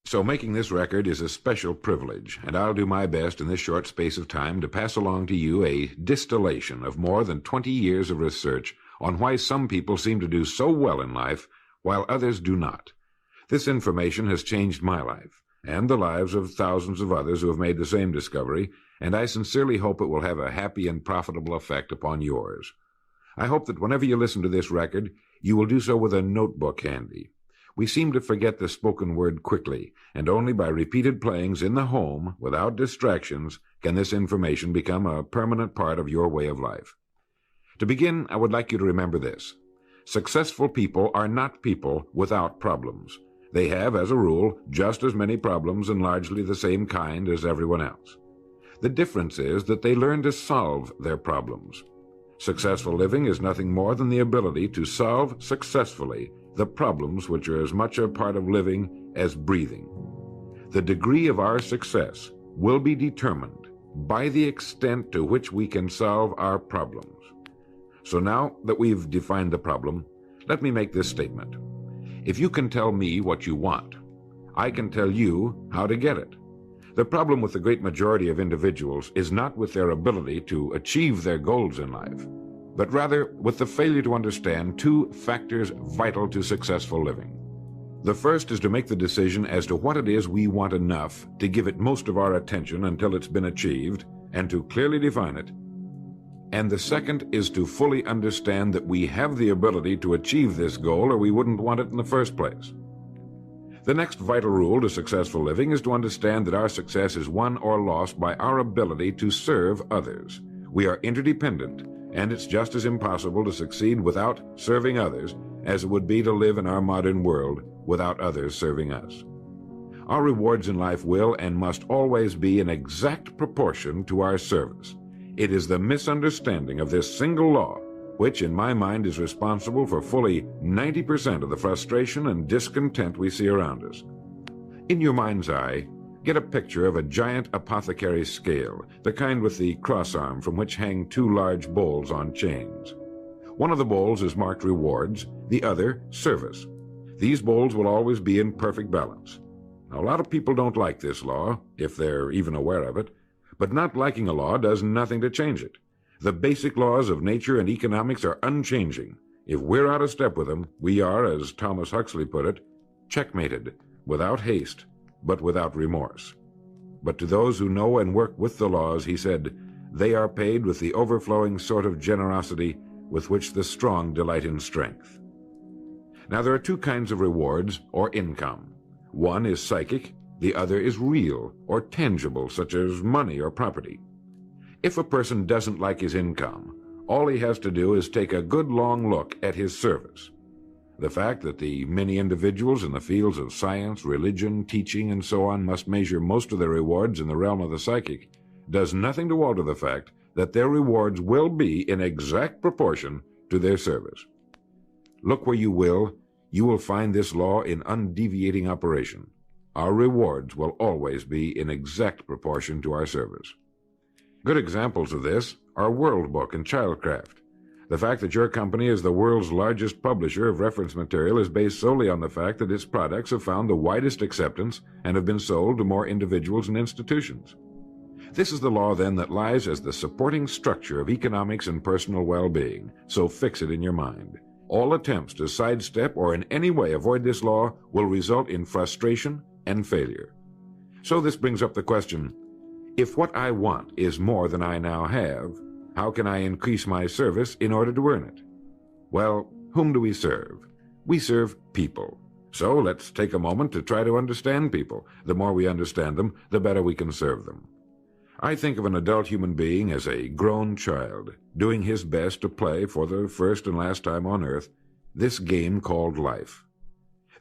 So making this record is a special privilege, and I'll do my best in this short space of time to pass along to you a distillation of more than 20 years of research on why some people seem to do so well in life while others do not. This information has changed my life and the lives of thousands of others who have made the same discovery, and I sincerely hope it will have a happy and profitable effect upon yours. I hope that whenever you listen to this record, you will do so with a notebook handy. We seem to forget the spoken word quickly, and only by repeated playings in the home, without distractions, can this information become a permanent part of your way of life. To begin, I would like you to remember this. Successful people are not people without problems. They have, as a rule, just as many problems and largely the same kind as everyone else. The difference is that they learn to solve their problems. Successful living is nothing more than the ability to solve successfully the problems which are as much a part of living as breathing. The degree of our success will be determined by the extent to which we can solve our problems. So now that we've defined the problem, let me make this statement. If you can tell me what you want, I can tell you how to get it. The problem with the great majority of individuals is not with their ability to achieve their goals in life, but rather with the failure to understand two factors vital to successful living. The first is to make the decision as to what it is we want enough to give it most of our attention until it's been achieved, and to clearly define it. And the second is to fully understand that we have the ability to achieve this goal, or we wouldn't want it in the first place. The next vital rule to successful living is to understand that our success is won or lost by our ability to serve others. We are interdependent, and it's just as impossible to succeed without serving others as it would be to live in our modern world without others serving us. Our rewards in life will and must always be in exact proportion to our service. It is the misunderstanding of this single law which, in my mind, is responsible for fully 90% of the frustration and discontent we see around us. In your mind's eye, get a picture of a giant apothecary scale, the kind with the cross-arm from which hang two large bowls on chains. One of the bowls is marked rewards, the other service. These bowls will always be in perfect balance. Now, a lot of people don't like this law, if they're even aware of it, but not liking a law does nothing to change it. The basic laws of nature and economics are unchanging. If we're out of step with them, we are, as Thomas Huxley put it, checkmated, without haste, but without remorse. But to those who know and work with the laws, he said, they are paid with the overflowing sort of generosity with which the strong delight in strength. Now, there are two kinds of rewards, or income. One is psychic, the other is real, or tangible, such as money or property. If a person doesn't like his income, all he has to do is take a good long look at his service. The fact that the many individuals in the fields of science, religion, teaching, and so on must measure most of their rewards in the realm of the psychic does nothing to alter the fact that their rewards will be in exact proportion to their service. Look where you will find this law in undeviating operation. Our rewards will always be in exact proportion to our service. Good examples of this are World Book and Childcraft. The fact that your company is the world's largest publisher of reference material is based solely on the fact that its products have found the widest acceptance and have been sold to more individuals and institutions. This is the law, then, that lies as the supporting structure of economics and personal well-being, so fix it in your mind. All attempts to sidestep or in any way avoid this law will result in frustration and failure. So this brings up the question, if what I want is more than I now have, how can I increase my service in order to earn it? Well, whom do we serve? We serve people. So let's take a moment to try to understand people. The more we understand them, the better we can serve them. I think of an adult human being as a grown child, doing his best to play for the first and last time on earth this game called life.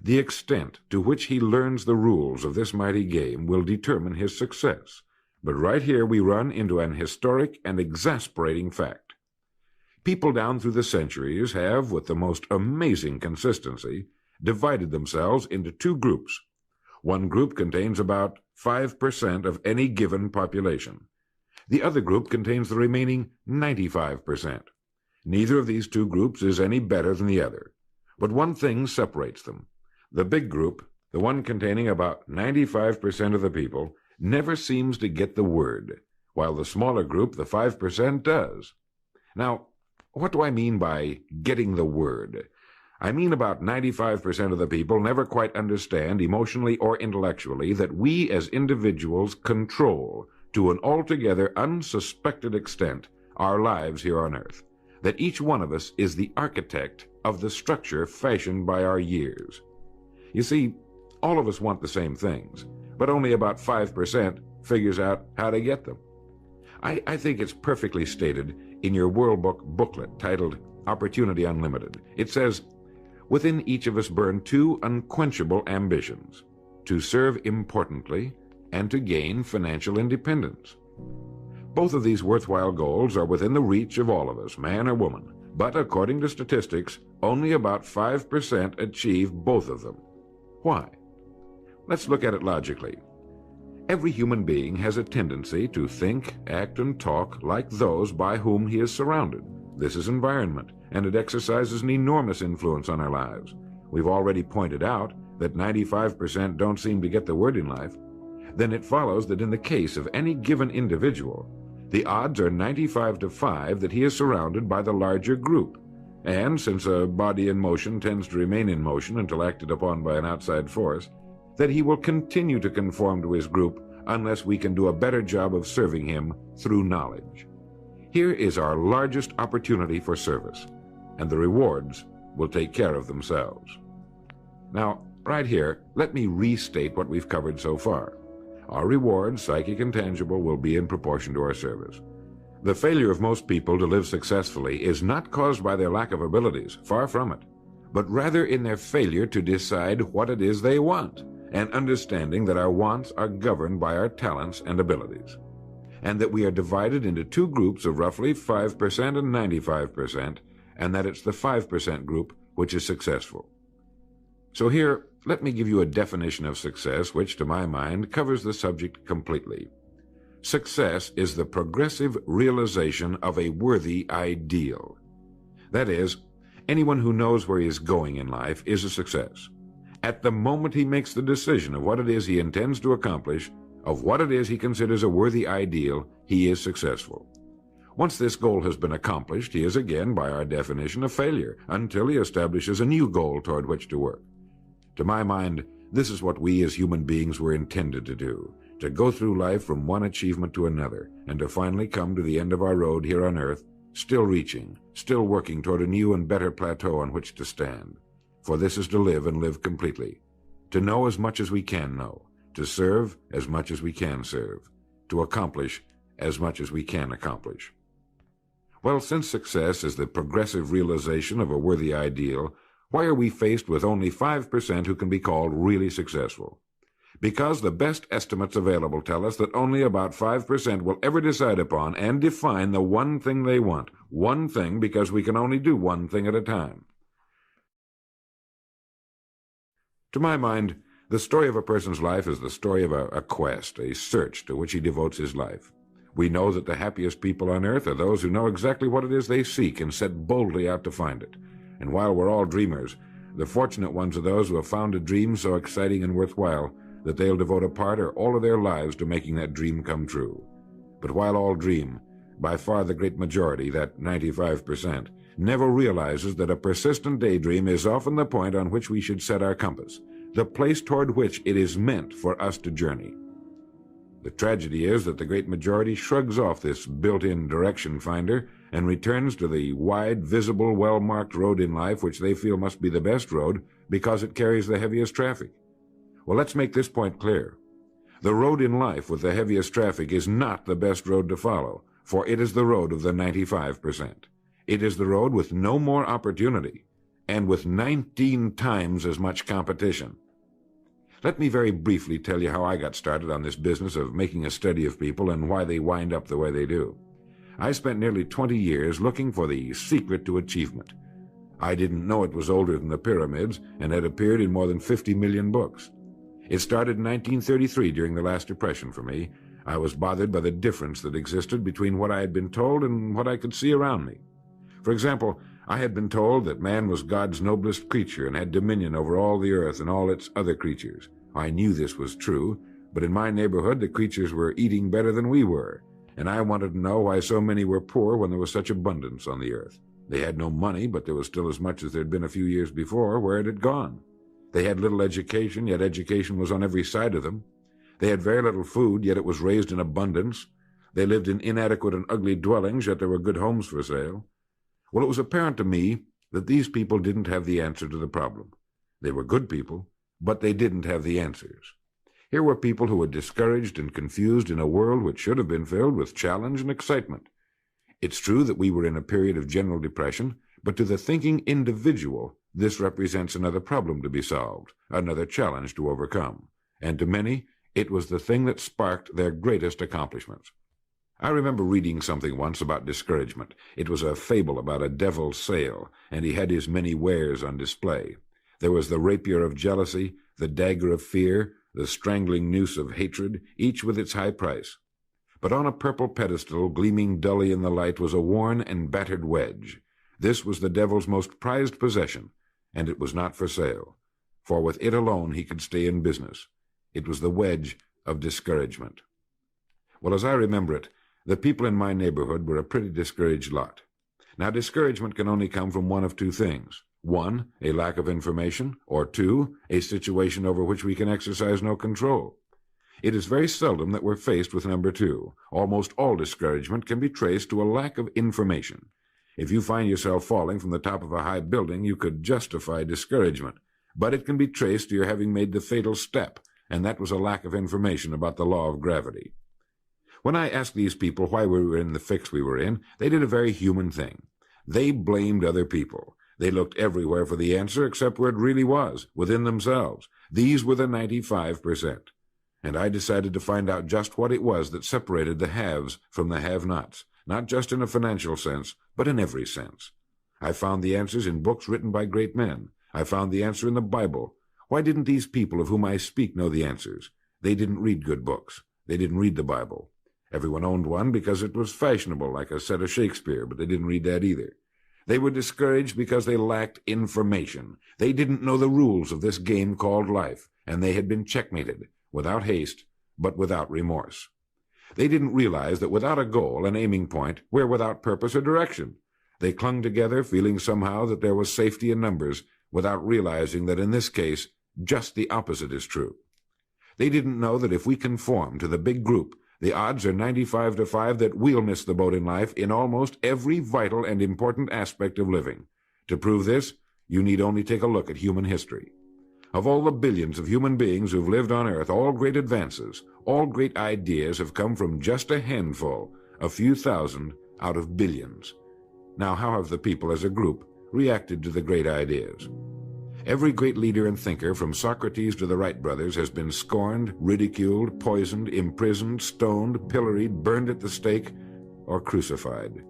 The extent to which he learns the rules of this mighty game will determine his success. But right here we run into an historic and exasperating fact. People down through the centuries have, with the most amazing consistency, divided themselves into two groups. One group contains about 5% of any given population. The other group contains the remaining 95%. Neither of these two groups is any better than the other. But one thing separates them. The big group, the one containing about 95% of the people, never seems to get the word, while the smaller group, the 5%, does. Now, what do I mean by getting the word? I mean about 95% of the people never quite understand, emotionally or intellectually, that we as individuals control, to an altogether unsuspected extent, our lives here on earth. That each one of us is the architect of the structure fashioned by our years. You see, all of us want the same things, but only about 5% figures out how to get them. I think it's perfectly stated in your World Book booklet titled Opportunity Unlimited. It says, within each of us burn two unquenchable ambitions: to serve importantly and to gain financial independence. Both of these worthwhile goals are within the reach of all of us, man or woman, but according to statistics, only about 5% achieve both of them. Why? Let's look at it logically. Every human being has a tendency to think, act, and talk like those by whom he is surrounded. This is environment, and it exercises an enormous influence on our lives. We've already pointed out that 95% don't seem to get the word in life. Then it follows that in the case of any given individual, the odds are 95 to 5 that he is surrounded by the larger group. And since a body in motion tends to remain in motion until acted upon by an outside force, that he will continue to conform to his group unless we can do a better job of serving him through knowledge. Here is our largest opportunity for service, and the rewards will take care of themselves. Now, right here, let me restate what we've covered so far. Our rewards, psychic and tangible, will be in proportion to our service. The failure of most people to live successfully is not caused by their lack of abilities, far from it, but rather in their failure to decide what it is they want, and understanding that our wants are governed by our talents and abilities, and that we are divided into two groups of roughly 5% and 95%, and that it's the 5% group which is successful. So here, let me give you a definition of success which, to my mind, covers the subject completely. Success is the progressive realization of a worthy ideal. That is, anyone who knows where he is going in life is a success. At the moment he makes the decision of what it is he intends to accomplish, of what it is he considers a worthy ideal, he is successful. Once this goal has been accomplished, he is again, by our definition, a failure, until he establishes a new goal toward which to work. To my mind, this is what we as human beings were intended to do, to go through life from one achievement to another, and to finally come to the end of our road here on earth, still reaching, still working toward a new and better plateau on which to stand. For this is to live and live completely, to know as much as we can know, to serve as much as we can serve, to accomplish as much as we can accomplish. Well, since success is the progressive realization of a worthy ideal, why are we faced with only 5% who can be called really successful? Because the best estimates available tell us that only about 5% will ever decide upon and define the one thing they want. One thing, because we can only do one thing at a time. To my mind, the story of a person's life is the story of a quest, a search to which he devotes his life. We know that the happiest people on earth are those who know exactly what it is they seek and set boldly out to find it. And while we're all dreamers, the fortunate ones are those who have found a dream so exciting and worthwhile that they'll devote a part or all of their lives to making that dream come true. But while all dream, by far the great majority, that 95%, never realizes that a persistent daydream is often the point on which we should set our compass, the place toward which it is meant for us to journey. The tragedy is that the great majority shrugs off this built-in direction finder and returns to the wide, visible, well-marked road in life which they feel must be the best road because it carries the heaviest traffic. Well, let's make this point clear. The road in life with the heaviest traffic is not the best road to follow, for it is the road of the 95%. It is the road with no more opportunity and with 19 times as much competition. Let me very briefly tell you how I got started on this business of making a study of people and why they wind up the way they do. I spent nearly 20 years looking for the secret to achievement. I didn't know it was older than the pyramids and had appeared in more than 50 million books. It started in 1933 during the last Depression for me. I was bothered by the difference that existed between what I had been told and what I could see around me. For example, I had been told that man was God's noblest creature and had dominion over all the earth and all its other creatures. I knew this was true, but in my neighborhood the creatures were eating better than we were, and I wanted to know why so many were poor when there was such abundance on the earth. They had no money, but there was still as much as there had been a few years before. Where it had gone? They had little education, yet education was on every side of them. They had very little food, yet it was raised in abundance. They lived in inadequate and ugly dwellings, yet there were good homes for sale. Well, it was apparent to me that these people didn't have the answer to the problem. They were good people, but they didn't have the answers. Here were people who were discouraged and confused in a world which should have been filled with challenge and excitement. It's true that we were in a period of general depression, but to the thinking individual, this represents another problem to be solved, another challenge to overcome. And to many, it was the thing that sparked their greatest accomplishments. I remember reading something once about discouragement. It was a fable about a devil's sale, and he had his many wares on display. There was the rapier of jealousy, the dagger of fear, the strangling noose of hatred, each with its high price. But on a purple pedestal, gleaming dully in the light, was a worn and battered wedge. This was the devil's most prized possession, and it was not for sale, for with it alone he could stay in business. It was the wedge of discouragement. Well, as I remember it, the people in my neighborhood were a pretty discouraged lot. Now, discouragement can only come from one of two things. One, a lack of information, or two, a situation over which we can exercise no control. It is very seldom that we're faced with number two. Almost all discouragement can be traced to a lack of information. If you find yourself falling from the top of a high building, you could justify discouragement, but it can be traced to your having made the fatal step, and that was a lack of information about the law of gravity. When I asked these people why we were in the fix we were in, they did a very human thing. They blamed other people. They looked everywhere for the answer except where it really was, within themselves. These were the 95%. And I decided to find out just what it was that separated the haves from the have-nots, not just in a financial sense, but in every sense. I found the answers in books written by great men. I found the answer in the Bible. Why didn't these people of whom I speak know the answers? They didn't read good books. They didn't read the Bible. Everyone owned one because it was fashionable, like a set of Shakespeare, but they didn't read that either. They were discouraged because they lacked information. They didn't know the rules of this game called life, and they had been checkmated, without haste, but without remorse. They didn't realize that without a goal, an aiming point, we're without purpose or direction. They clung together, feeling somehow that there was safety in numbers, without realizing that in this case, just the opposite is true. They didn't know that if we conform to the big group, the odds are 95-5 that we'll miss the boat in life in almost every vital and important aspect of living. To prove this, you need only take a look at human history. Of all the billions of human beings who've lived on Earth, all great advances, all great ideas have come from just a handful, a few thousand out of billions. Now, how have the people as a group reacted to the great ideas? Every great leader and thinker, from Socrates to the Wright brothers, has been scorned, ridiculed, poisoned, imprisoned, stoned, pilloried, burned at the stake, or crucified.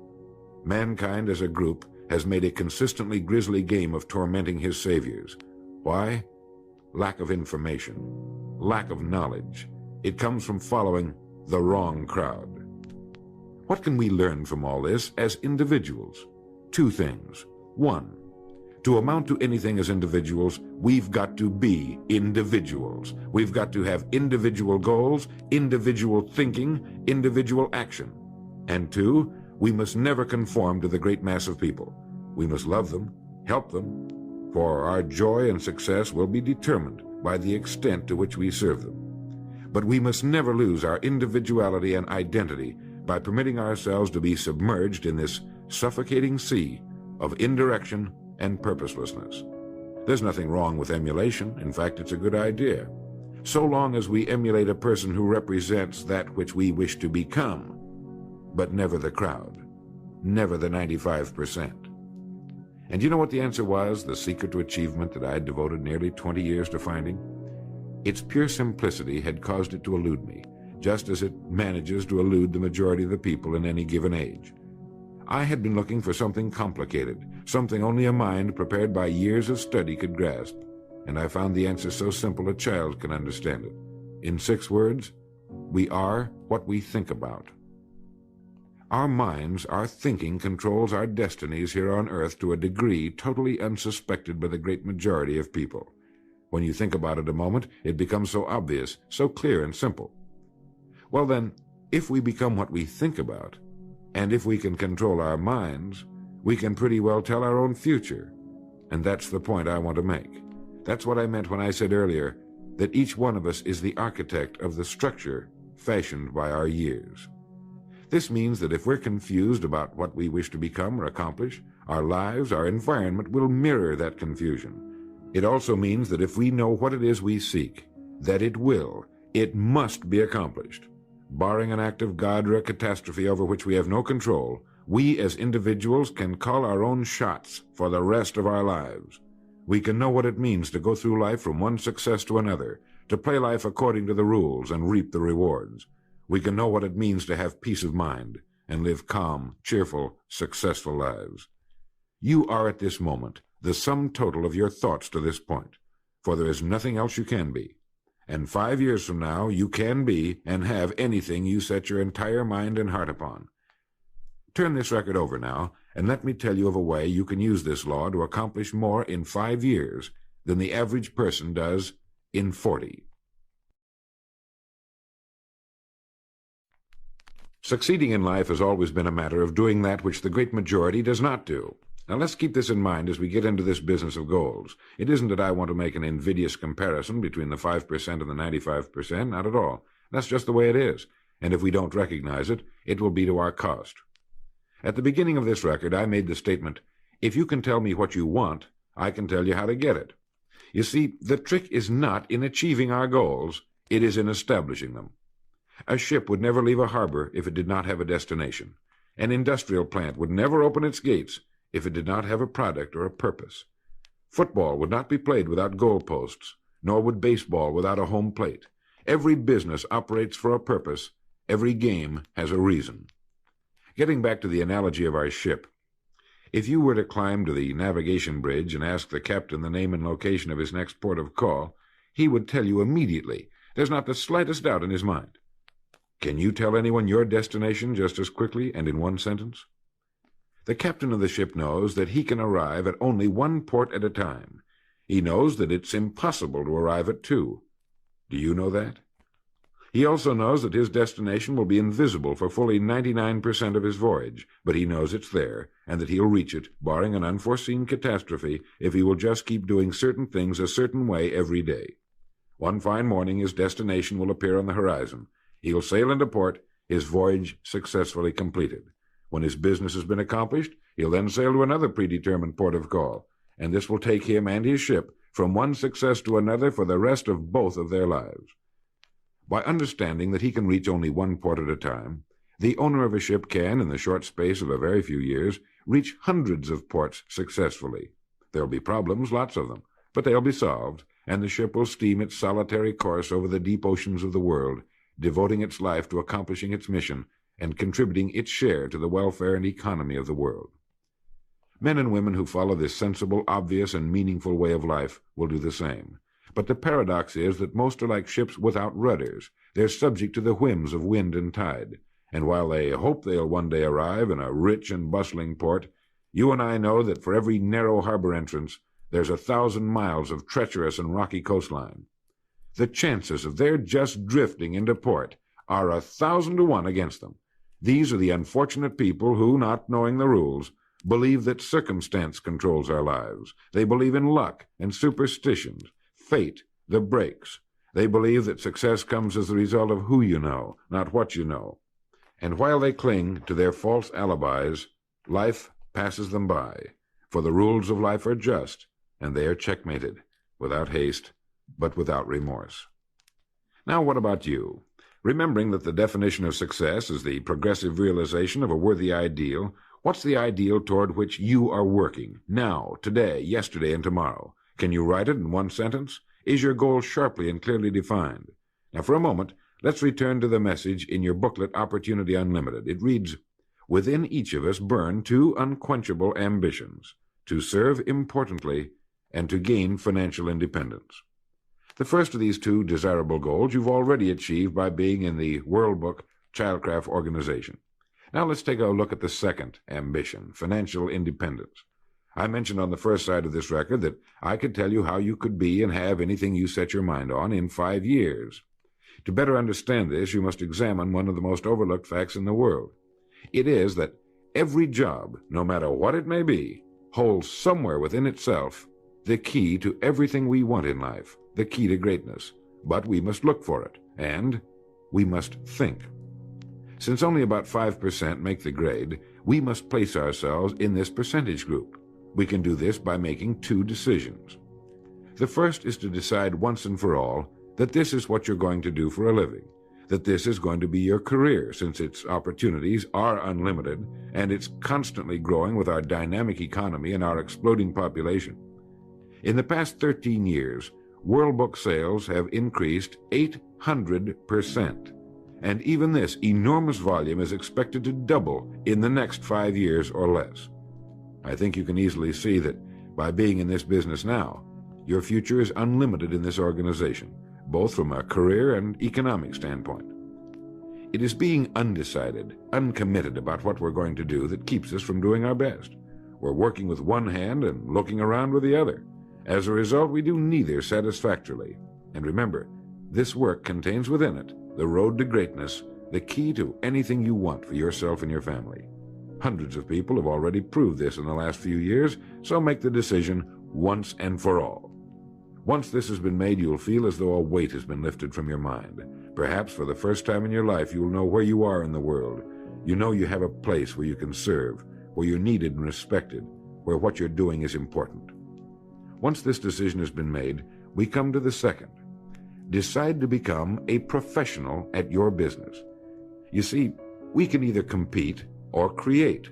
Mankind as a group has made a consistently grisly game of tormenting his saviors. Why? Lack of information, lack of knowledge. It comes from following the wrong crowd. What can we learn from all this as individuals? Two things. One, to amount to anything as individuals, we've got to be individuals. We've got to have individual goals, individual thinking, individual action. And two, we must never conform to the great mass of people. We must love them, help them, for our joy and success will be determined by the extent to which we serve them. But we must never lose our individuality and identity by permitting ourselves to be submerged in this suffocating sea of indirection and purposelessness. There's nothing wrong with emulation. In fact, it's a good idea, so long as we emulate a person who represents that which we wish to become, but never the crowd, never the 95%. And you know what the answer was, the secret to achievement that I had devoted nearly 20 years to finding? Its pure simplicity had caused it to elude me, just as it manages to elude the majority of the people in any given age. I had been looking for something complicated, something only a mind prepared by years of study could grasp, and I found the answer so simple a child can understand it. In 6 words, we are what we think about. Our minds, our thinking controls our destinies here on Earth to a degree totally unsuspected by the great majority of people. When you think about it a moment, it becomes so obvious, so clear and simple. Well then, if we become what we think about, and if we can control our minds, we can pretty well tell our own future. And that's the point I want to make. That's what I meant when I said earlier that each one of us is the architect of the structure fashioned by our years. This means that if we're confused about what we wish to become or accomplish, our lives, our environment will mirror that confusion. It also means that if we know what it is we seek, that it must be accomplished. Barring an act of God or a catastrophe over which we have no control, we as individuals can call our own shots for the rest of our lives. We can know what it means to go through life from one success to another, to play life according to the rules and reap the rewards. We can know what it means to have peace of mind and live calm, cheerful, successful lives. You are at this moment the sum total of your thoughts to this point, for there is nothing else you can be. And 5 years from now, you can be and have anything you set your entire mind and heart upon. Turn this record over now, and let me tell you of a way you can use this law to accomplish more in 5 years than the average person does in 40. Succeeding in life has always been a matter of doing that which the great majority does not do. Now let's keep this in mind as we get into this business of goals. It isn't that I want to make an invidious comparison between the 5% and the 95%, not at all. That's just the way it is, and if we don't recognize it, it will be to our cost. At the beginning of this record, I made the statement, if you can tell me what you want, I can tell you how to get it. You see, the trick is not in achieving our goals, it is in establishing them. A ship would never leave a harbor if it did not have a destination. An industrial plant would never open its gates if it did not have a product or a purpose. Football would not be played without goalposts, nor would baseball without a home plate. Every business operates for a purpose. Every game has a reason. Getting back to the analogy of our ship, if you were to climb to the navigation bridge and ask the captain the name and location of his next port of call, he would tell you immediately. There's not the slightest doubt in his mind. Can you tell anyone your destination just as quickly and in one sentence? The captain of the ship knows that he can arrive at only one port at a time. He knows that it's impossible to arrive at two. Do you know that? He also knows that his destination will be invisible for fully 99% of his voyage, but he knows it's there, and that he'll reach it, barring an unforeseen catastrophe, if he will just keep doing certain things a certain way every day. One fine morning his destination will appear on the horizon. He'll sail into port, his voyage successfully completed. When his business has been accomplished, he'll then sail to another predetermined port of call, and this will take him and his ship from one success to another for the rest of both of their lives. By understanding that he can reach only one port at a time, the owner of a ship can, in the short space of a very few years, reach hundreds of ports successfully. There'll be problems, lots of them, but they'll be solved, and the ship will steam its solitary course over the deep oceans of the world, devoting its life to accomplishing its mission and contributing its share to the welfare and economy of the world. Men and women who follow this sensible, obvious, and meaningful way of life will do the same. But the paradox is that most are like ships without rudders. They're subject to the whims of wind and tide. And while they hope they'll one day arrive in a rich and bustling port, you and I know that for every narrow harbor entrance, there's 1,000 miles of treacherous and rocky coastline. The chances of their just drifting into port are 1,000 to 1 against them. These are the unfortunate people who, not knowing the rules, believe that circumstance controls our lives. They believe in luck and superstitions, fate, the breaks. They believe that success comes as the result of who you know, not what you know. And while they cling to their false alibis, life passes them by, for the rules of life are just, and they are checkmated, without haste, but without remorse. Now what about you? Remembering that the definition of success is the progressive realization of a worthy ideal, what's the ideal toward which you are working, now, today, yesterday, and tomorrow? Can you write it in one sentence? Is your goal sharply and clearly defined? Now, for a moment, let's return to the message in your booklet, Opportunity Unlimited. It reads, within each of us burn two unquenchable ambitions, to serve importantly and to gain financial independence. The first of these two desirable goals you've already achieved by being in the World Book Childcraft Organization. Now let's take a look at the second ambition, financial independence. I mentioned on the first side of this record that I could tell you how you could be and have anything you set your mind on in 5 years. To better understand this, you must examine one of the most overlooked facts in the world. It is that every job, no matter what it may be, holds somewhere within itself the key to everything we want in life, the key to greatness. But we must look for it, and we must think. Since only about 5% make the grade, we must place ourselves in this percentage group. We can do this by making 2 decisions. The first is to decide once and for all that this is what you're going to do for a living, that this is going to be your career, since its opportunities are unlimited and it's constantly growing with our dynamic economy and our exploding population. In the past 13 years, World Book sales have increased 800%, and even this enormous volume is expected to double in the next 5 years or less. I think you can easily see that by being in this business now, your future is unlimited in this organization, both from a career and economic standpoint. It is being undecided, uncommitted about what we're going to do that keeps us from doing our best. We're working with one hand and looking around with the other. As a result, we do neither satisfactorily. And remember, this work contains within it the road to greatness, the key to anything you want for yourself and your family. Hundreds of people have already proved this in the last few years, so make the decision once and for all. Once this has been made, you'll feel as though a weight has been lifted from your mind. Perhaps for the first time in your life, you'll know where you are in the world. You know you have a place where you can serve, where you're needed and respected, where what you're doing is important. Once this decision has been made, we come to the second. Decide to become a professional at your business. You see, we can either compete or create.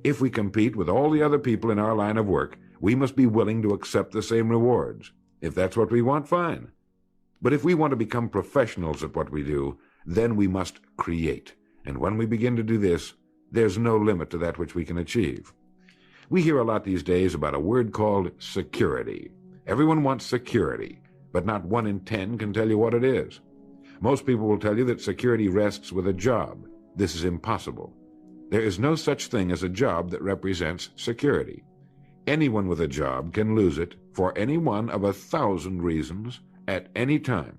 If we compete with all the other people in our line of work, we must be willing to accept the same rewards. If that's what we want, fine. But if we want to become professionals at what we do, then we must create. And when we begin to do this, there's no limit to that which we can achieve. We hear a lot these days about a word called security. Everyone wants security, but not 1 in 10 can tell you what it is. Most people will tell you that security rests with a job. This is impossible. There is no such thing as a job that represents security. Anyone with a job can lose it for any one of 1,000 reasons at any time.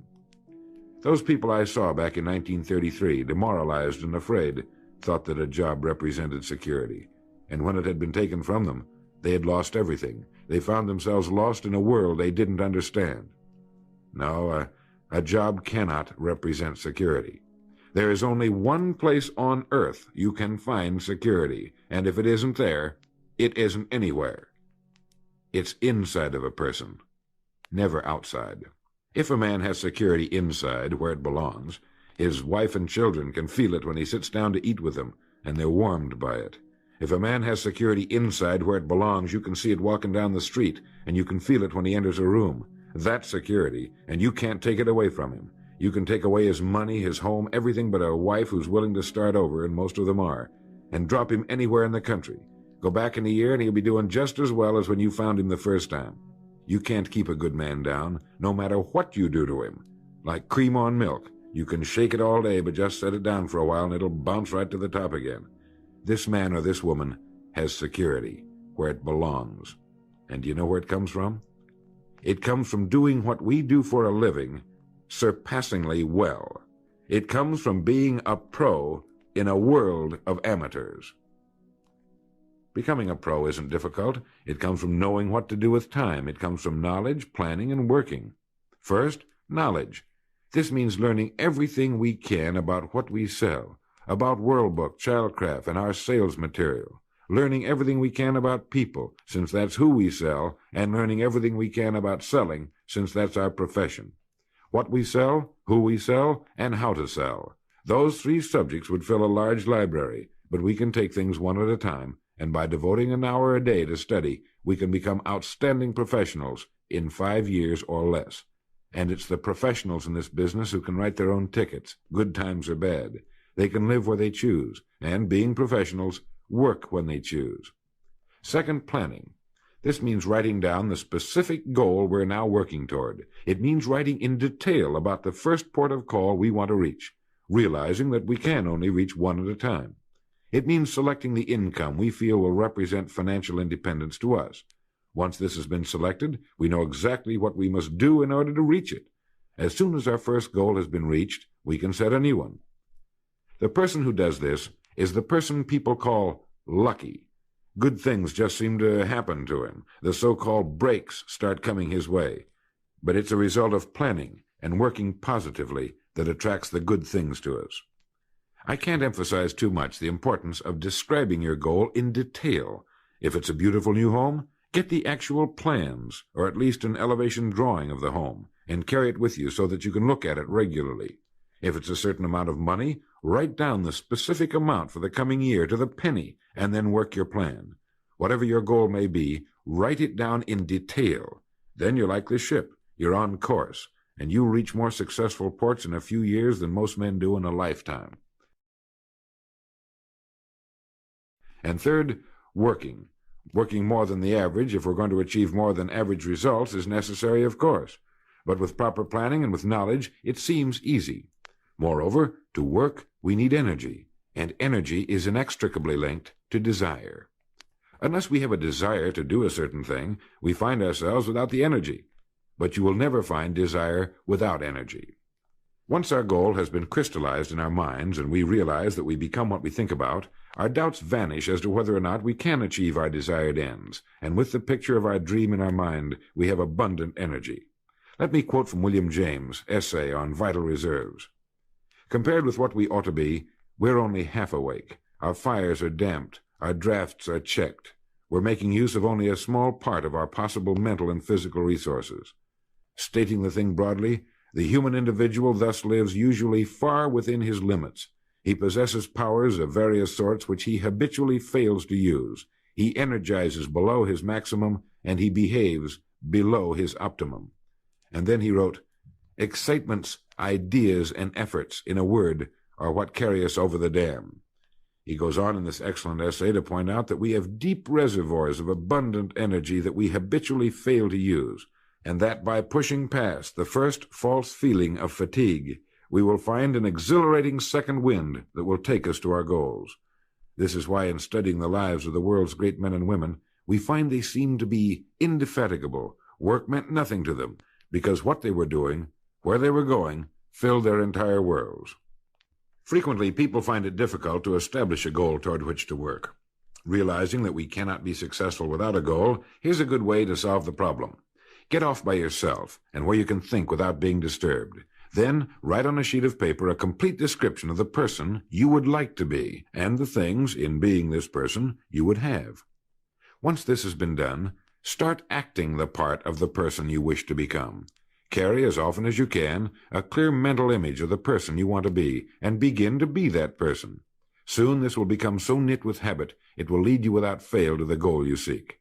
Those people I saw back in 1933, demoralized and afraid, thought that a job represented security. And when it had been taken from them, they had lost everything. They found themselves lost in a world they didn't understand. No, a job cannot represent security. There is only one place on earth you can find security, and if it isn't there, it isn't anywhere. It's inside of a person, never outside. If a man has security inside, where it belongs, his wife and children can feel it when he sits down to eat with them, and they're warmed by it. If a man has security inside where it belongs, you can see it walking down the street, and you can feel it when he enters a room. That's security, and you can't take it away from him. You can take away his money, his home, everything but a wife who's willing to start over, and most of them are, and drop him anywhere in the country. Go back in a year, and he'll be doing just as well as when you found him the first time. You can't keep a good man down, no matter what you do to him. Like cream on milk. You can shake it all day, but just set it down for a while, and it'll bounce right to the top again. This man or this woman has security, where it belongs. And do you know where it comes from? It comes from doing what we do for a living surpassingly well. It comes from being a pro in a world of amateurs. Becoming a pro isn't difficult. It comes from knowing what to do with time. It comes from knowledge, planning, and working. First, knowledge. This means learning everything we can about what we sell, about World Book, Childcraft, and our sales material. Learning everything we can about people, since that's who we sell, and learning everything we can about selling, since that's our profession. What we sell, who we sell, and how to sell. Those 3 subjects would fill a large library, but we can take things one at a time, and by devoting an hour a day to study, we can become outstanding professionals in 5 years or less. And it's the professionals in this business who can write their own tickets, good times or bad. They can live where they choose, and, being professionals, work when they choose. Second, planning. This means writing down the specific goal we're now working toward. It means writing in detail about the first port of call we want to reach, realizing that we can only reach one at a time. It means selecting the income we feel will represent financial independence to us. Once this has been selected, we know exactly what we must do in order to reach it. As soon as our first goal has been reached, we can set a new one. The person who does this is the person people call lucky. Good things just seem to happen to him. The so-called breaks start coming his way. But it's a result of planning and working positively that attracts the good things to us. I can't emphasize too much the importance of describing your goal in detail. If it's a beautiful new home, get the actual plans, or at least an elevation drawing of the home, and carry it with you so that you can look at it regularly. If it's a certain amount of money, write down the specific amount for the coming year to the penny, and then work your plan. Whatever your goal may be, write it down in detail. Then you're like the ship. You're on course, and you'll reach more successful ports in a few years than most men do in a lifetime. And third, working. Working more than the average, if we're going to achieve more than average results, is necessary, of course. But with proper planning and with knowledge, it seems easy. Moreover, to work, we need energy, and energy is inextricably linked to desire. Unless we have a desire to do a certain thing, we find ourselves without the energy. But you will never find desire without energy. Once our goal has been crystallized in our minds and we realize that we become what we think about, our doubts vanish as to whether or not we can achieve our desired ends, and with the picture of our dream in our mind, we have abundant energy. Let me quote from William James' essay on vital reserves. Compared with what we ought to be, we're only half awake. Our fires are damped. Our drafts are checked. We're making use of only a small part of our possible mental and physical resources. Stating the thing broadly, the human individual thus lives usually far within his limits. He possesses powers of various sorts which he habitually fails to use. He energizes below his maximum, and he behaves below his optimum. And then he wrote, "Excitements, ideas, and efforts, in a word, are what carry us over the dam." He goes on in this excellent essay to point out that we have deep reservoirs of abundant energy that we habitually fail to use, and that by pushing past the first false feeling of fatigue, we will find an exhilarating second wind that will take us to our goals. This is why in studying the lives of the world's great men and women, we find they seem to be indefatigable. Work meant nothing to them, because what they were doing, where they were going, filled their entire worlds. Frequently, people find it difficult to establish a goal toward which to work. Realizing that we cannot be successful without a goal, here's a good way to solve the problem. Get off by yourself, and where you can think without being disturbed. Then write on a sheet of paper a complete description of the person you would like to be, and the things, in being this person, you would have. Once this has been done, start acting the part of the person you wish to become. Carry, as often as you can, a clear mental image of the person you want to be, and begin to be that person. Soon this will become so knit with habit, it will lead you without fail to the goal you seek.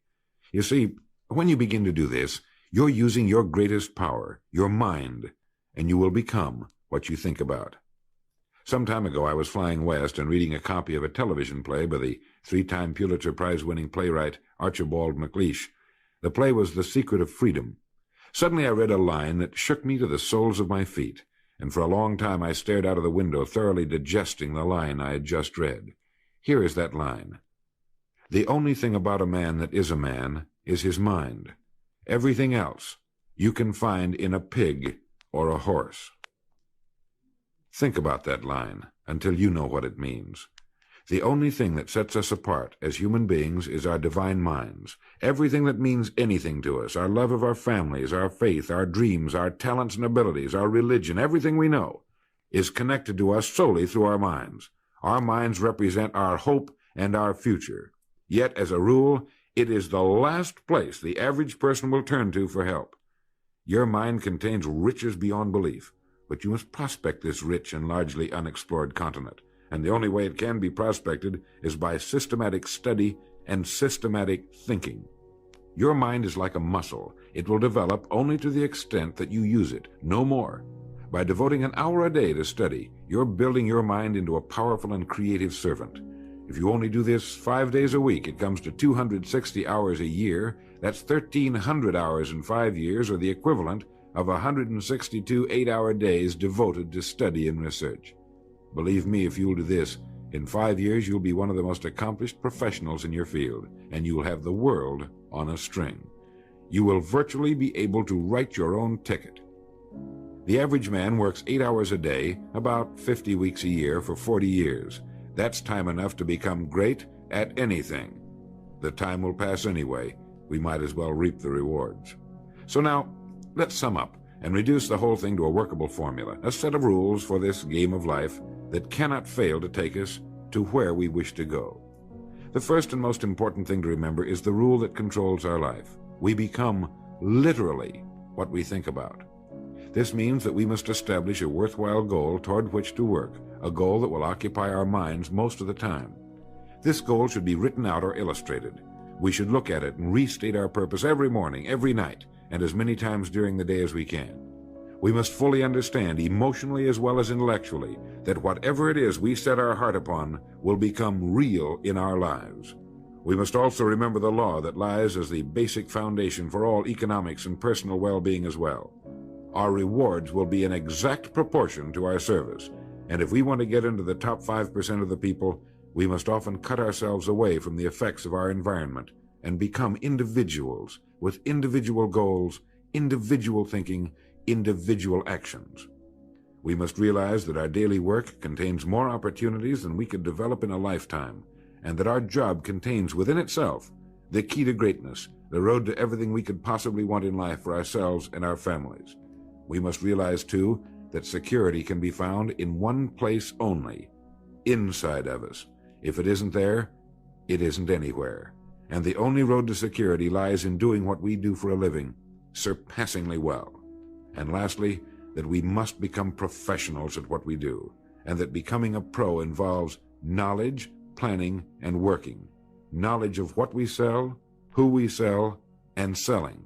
You see, when you begin to do this, you're using your greatest power, your mind, and you will become what you think about. Some time ago, I was flying west and reading a copy of a television play by the 3-time Pulitzer Prize-winning playwright Archibald MacLeish. The play was The Secret of Freedom. Suddenly I read a line that shook me to the soles of my feet, and for a long time I stared out of the window, thoroughly digesting the line I had just read. Here is that line. "The only thing about a man that is a man is his mind. Everything else you can find in a pig or a horse." Think about that line until you know what it means. The only thing that sets us apart as human beings is our divine minds. Everything that means anything to us, our love of our families, our faith, our dreams, our talents and abilities, our religion, everything we know, is connected to us solely through our minds. Our minds represent our hope and our future. Yet, as a rule, it is the last place the average person will turn to for help. Your mind contains riches beyond belief, but you must prospect this rich and largely unexplored continent. And the only way it can be prospected is by systematic study and systematic thinking. Your mind is like a muscle. It will develop only to the extent that you use it, no more. By devoting an hour a day to study, you're building your mind into a powerful and creative servant. If you only do this 5 days a week, it comes to 260 hours a year. That's 1,300 hours in 5 years, or the equivalent of 162 8-hour days devoted to study and research. Believe me, if you'll do this, In 5 years, you'll be one of the most accomplished professionals in your field, and you'll have the world on a string. You will virtually be able to write your own ticket. The average man works 8 hours a day, about 50 weeks a year for 40 years. That's time enough to become great at anything. The time will pass anyway. We might as well reap the rewards. So now, let's sum up and reduce the whole thing to a workable formula, a set of rules for this game of life that cannot fail to take us to where we wish to go. The first and most important thing to remember is the rule that controls our life. We become literally what we think about. This means that we must establish a worthwhile goal toward which to work, a goal that will occupy our minds most of the time. This goal should be written out or illustrated. We should look at it and restate our purpose every morning, every night, and as many times during the day as we can. We must fully understand, emotionally as well as intellectually, that whatever it is we set our heart upon will become real in our lives. We must also remember the law that lies as the basic foundation for all economics and personal well-being as well. Our rewards will be in exact proportion to our service, and if we want to get into the top 5% of the people, we must often cut ourselves away from the effects of our environment and become individuals with individual goals, individual thinking, individual actions. We must realize that our daily work contains more opportunities than we could develop in a lifetime, and that our job contains within itself the key to greatness, the road to everything we could possibly want in life for ourselves and our families. We must realize, too, that security can be found in one place only, inside of us. If it isn't there, it isn't anywhere. And the only road to security lies in doing what we do for a living, surpassingly well. And lastly, that we must become professionals at what we do, and that becoming a pro involves knowledge, planning, and working. Knowledge of what we sell, who we sell, and selling.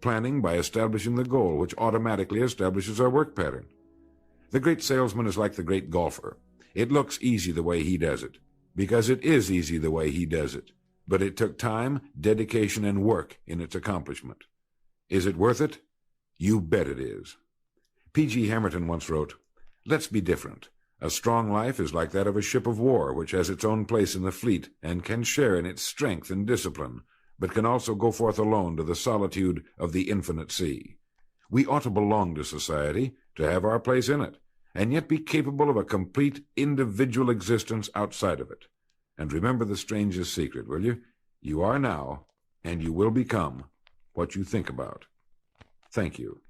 Planning by establishing the goal, which automatically establishes our work pattern. The great salesman is like the great golfer. It looks easy the way he does it, because it is easy the way he does it. But it took time, dedication, and work in its accomplishment. Is it worth it? You bet it is. P.G. Hamilton once wrote, "Let's be different. A strong life is like that of a ship of war, which has its own place in the fleet and can share in its strength and discipline, but can also go forth alone to the solitude of the infinite sea. We ought to belong to society, to have our place in it, and yet be capable of a complete individual existence outside of it. And remember the strangest secret, will you? You are now, and you will become, what you think about." Thank you.